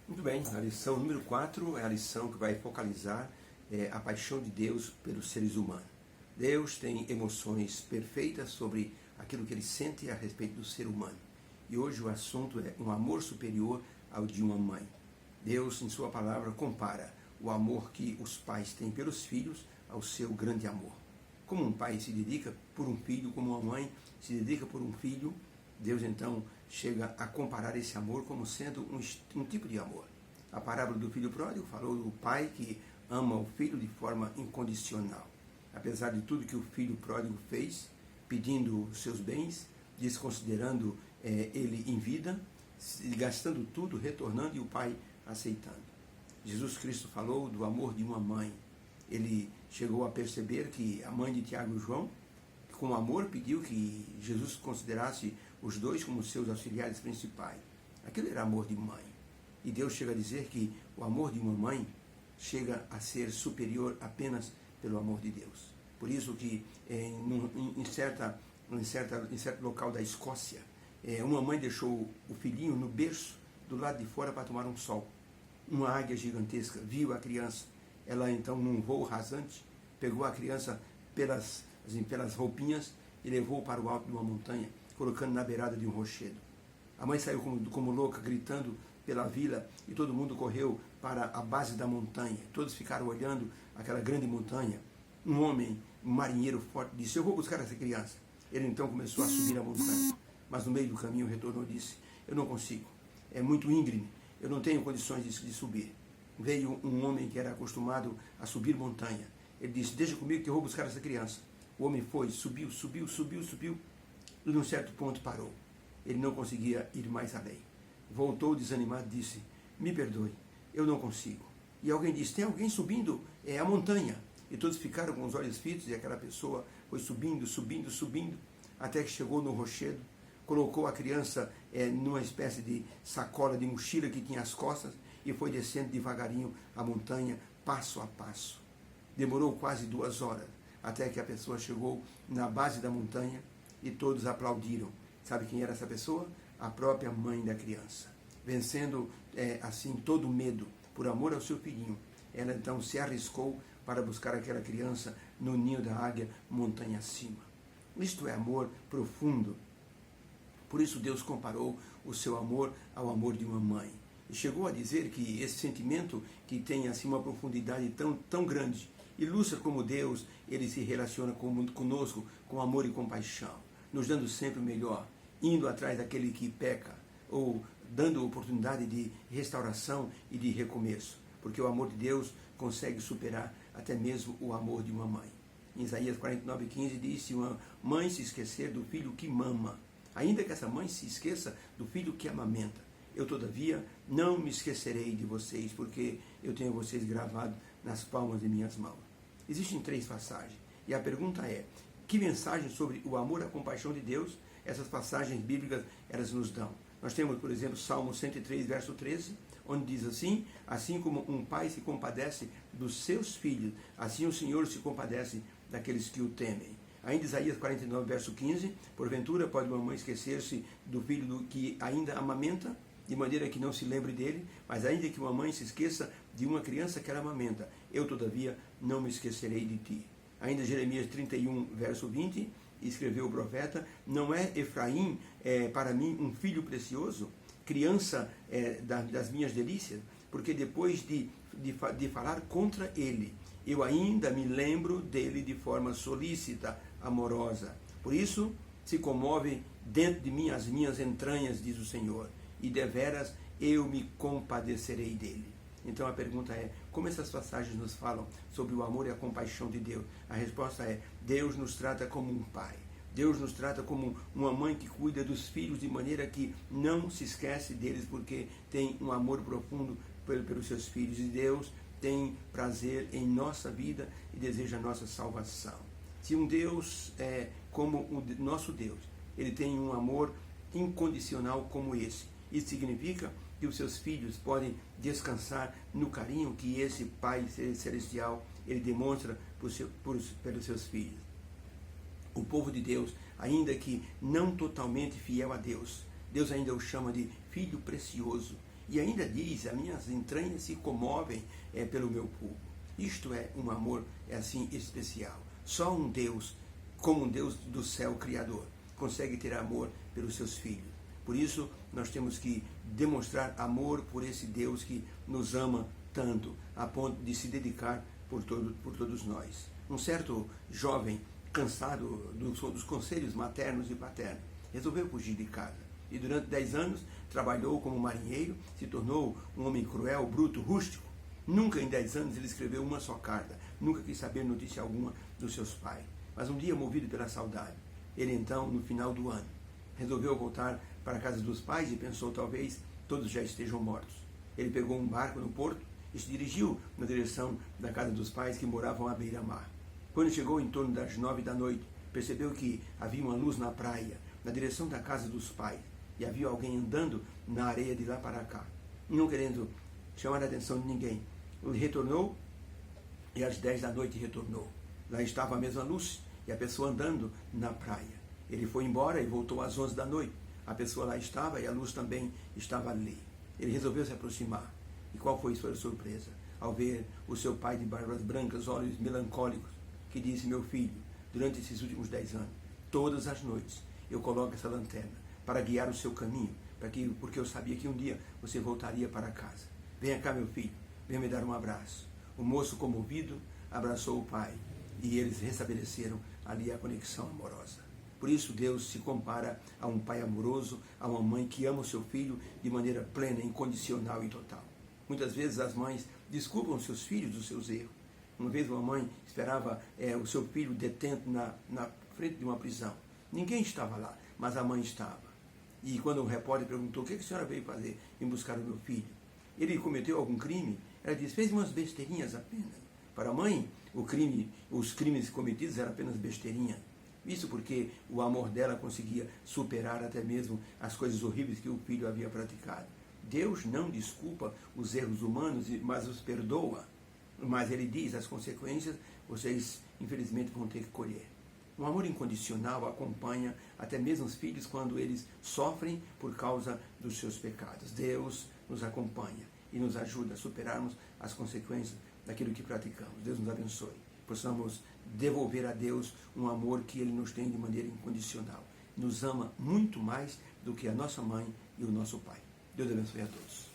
Muito bem, a lição número 4 é a lição que vai focalizar a paixão de Deus pelos seres humanos. Deus tem emoções perfeitas sobre aquilo que ele sente a respeito do ser humano. E hoje o assunto é um amor superior ao de uma mãe. Deus, em sua palavra, compara o amor que os pais têm pelos filhos ao seu grande amor. Como um pai se dedica por um filho, como uma mãe se dedica por um filho, Deus então chega a comparar esse amor como sendo um tipo de amor. A parábola do filho pródigo falou do pai que ama o filho de forma incondicional. Apesar de tudo que o filho pródigo fez, pedindo seus bens, desconsiderando ele em vida, gastando tudo, retornando e o pai aceitando. Jesus Cristo falou do amor de uma mãe. Ele chegou a perceber que a mãe de Tiago e João, com amor, pediu que Jesus considerasse os dois como seus auxiliares principais. Aquilo era amor de mãe. E Deus chega a dizer que o amor de uma mãe chega a ser superior apenas pelo amor de Deus. Por isso que em certo local da Escócia, uma mãe deixou o filhinho no berço do lado de fora para tomar um sol. Uma águia gigantesca viu a criança. Ela então, num voo rasante, pegou a criança pelas roupinhas e levou para o alto de uma montanha, colocando na beirada de um rochedo. A mãe saiu como louca, gritando pela vila, e todo mundo correu para a base da montanha. Todos ficaram olhando aquela grande montanha. Um homem, um marinheiro forte, disse: "Eu vou buscar essa criança." Ele então começou a subir a montanha, mas no meio do caminho retornou e disse: "Eu não consigo, é muito íngreme, eu não tenho condições de subir." Veio um homem que era acostumado a subir montanha. Ele disse: "Deixa comigo que eu vou buscar essa criança." O homem foi, subiu, e num certo ponto parou. Ele não conseguia ir mais além. Voltou desanimado e disse: "Me perdoe, eu não consigo." E alguém disse: "Tem alguém subindo a montanha." E todos ficaram com os olhos fitos e aquela pessoa foi subindo, até que chegou no rochedo, colocou a criança numa espécie de sacola de mochila que tinha às costas e foi descendo devagarinho a montanha, passo a passo. Demorou quase 2 horas, até que a pessoa chegou na base da montanha e todos aplaudiram. Sabe quem era essa pessoa? A própria mãe da criança. Vencendo assim todo o medo, por amor ao seu filhinho, ela então se arriscou para buscar aquela criança no ninho da águia, montanha acima. Isto é amor profundo. Por isso Deus comparou o seu amor ao amor de uma mãe. E chegou a dizer que esse sentimento, que tem assim uma profundidade tão grande, ilustra como Deus ele se relaciona conosco com amor e compaixão, nos dando sempre o melhor, indo atrás daquele que peca, ou dando oportunidade de restauração e de recomeço, porque o amor de Deus consegue superar até mesmo o amor de uma mãe. Em Isaías 49:15 diz: "Se uma mãe se esquecer do filho que mama, ainda que essa mãe se esqueça do filho que amamenta, eu todavia não me esquecerei de vocês, porque eu tenho vocês gravados nas palmas de minhas mãos." Existem 3 passagens, e a pergunta é: que mensagem sobre o amor e a compaixão de Deus essas passagens bíblicas elas nos dão? Nós temos, por exemplo, Salmo 103, verso 13, onde diz assim: "Assim como um pai se compadece dos seus filhos, assim o Senhor se compadece daqueles que o temem." Ainda Isaías 49, verso 15, "Porventura pode uma mãe esquecer-se do filho que ainda amamenta, de maneira que não se lembre dele, mas ainda que uma mãe se esqueça de uma criança que ela amamenta, eu todavia não me esquecerei de ti." Ainda Jeremias 31, verso 20, escreveu o profeta: "Não é Efraim para mim um filho precioso, criança das minhas delícias? Porque depois de falar contra ele, eu ainda me lembro dele de forma solícita, amorosa. Por isso se comove dentro de mim as minhas entranhas, diz o Senhor, e deveras eu me compadecerei dele." Então a pergunta é: como essas passagens nos falam sobre o amor e a compaixão de Deus? A resposta é: Deus nos trata como um pai. Deus nos trata como uma mãe que cuida dos filhos de maneira que não se esquece deles, porque tem um amor profundo pelos seus filhos. E Deus tem prazer em nossa vida e deseja a nossa salvação. Se um Deus como o nosso Deus, ele tem um amor incondicional como esse, isso significa que os seus filhos podem descansar no carinho que esse Pai Celestial ele demonstra pelos seus filhos. O povo de Deus, ainda que não totalmente fiel a Deus, Deus ainda o chama de filho precioso. E ainda diz, as minhas entranhas se comovem pelo meu povo. Isto é um amor assim especial. Só um Deus, como um Deus do céu criador, consegue ter amor pelos seus filhos. Por isso, nós temos que demonstrar amor por esse Deus que nos ama tanto, a ponto de se dedicar por todos nós. Um certo jovem, cansado dos conselhos maternos e paternos, resolveu fugir de casa. E durante 10 anos trabalhou como marinheiro, se tornou um homem cruel, bruto, rústico. Nunca em 10 anos ele escreveu uma só carta, nunca quis saber notícia alguma dos seus pais. Mas um dia, movido pela saudade, ele então, no final do ano, resolveu voltar para a casa dos pais e pensou, talvez todos já estejam mortos. Ele pegou um barco no porto e se dirigiu na direção da casa dos pais que moravam à beira-mar. Quando chegou em torno das 9 da noite, percebeu que havia uma luz na praia, na direção da casa dos pais, e havia alguém andando na areia de lá para cá. Não querendo chamar a atenção de ninguém, ele retornou e às 10 da noite retornou. Lá estava a mesma luz e a pessoa andando na praia. Ele foi embora e voltou às 11 da noite. A pessoa lá estava e a luz também estava ali. Ele resolveu se aproximar. E qual foi sua surpresa? Ao ver o seu pai de barbas brancas, olhos melancólicos, que disse, meu filho, durante esses últimos 10 anos, todas as noites, eu coloco essa lanterna para guiar o seu caminho, porque eu sabia que um dia você voltaria para casa. Venha cá, meu filho, venha me dar um abraço. O moço, comovido, abraçou o pai e eles restabeleceram ali a conexão amorosa. Por isso Deus se compara a um pai amoroso, a uma mãe que ama o seu filho de maneira plena, incondicional e total. Muitas vezes as mães desculpam seus filhos dos seus erros. Uma vez uma mãe esperava o seu filho detento na frente de uma prisão. Ninguém estava lá, mas a mãe estava. E quando um repórter perguntou, o que a senhora veio fazer em buscar o meu filho? Ele cometeu algum crime? Ela disse, fez umas besteirinhas apenas. Para a mãe, os crimes cometidos eram apenas besteirinha. Isso porque o amor dela conseguia superar até mesmo as coisas horríveis que o filho havia praticado. Deus não desculpa os erros humanos, mas os perdoa. Mas ele diz, as consequências vocês infelizmente vão ter que colher. Um amor incondicional acompanha até mesmo os filhos quando eles sofrem por causa dos seus pecados. Deus nos acompanha e nos ajuda a superarmos as consequências daquilo que praticamos. Deus nos abençoe. Possamos devolver a Deus um amor que Ele nos tem de maneira incondicional. Nos ama muito mais do que a nossa mãe e o nosso pai. Deus abençoe a todos.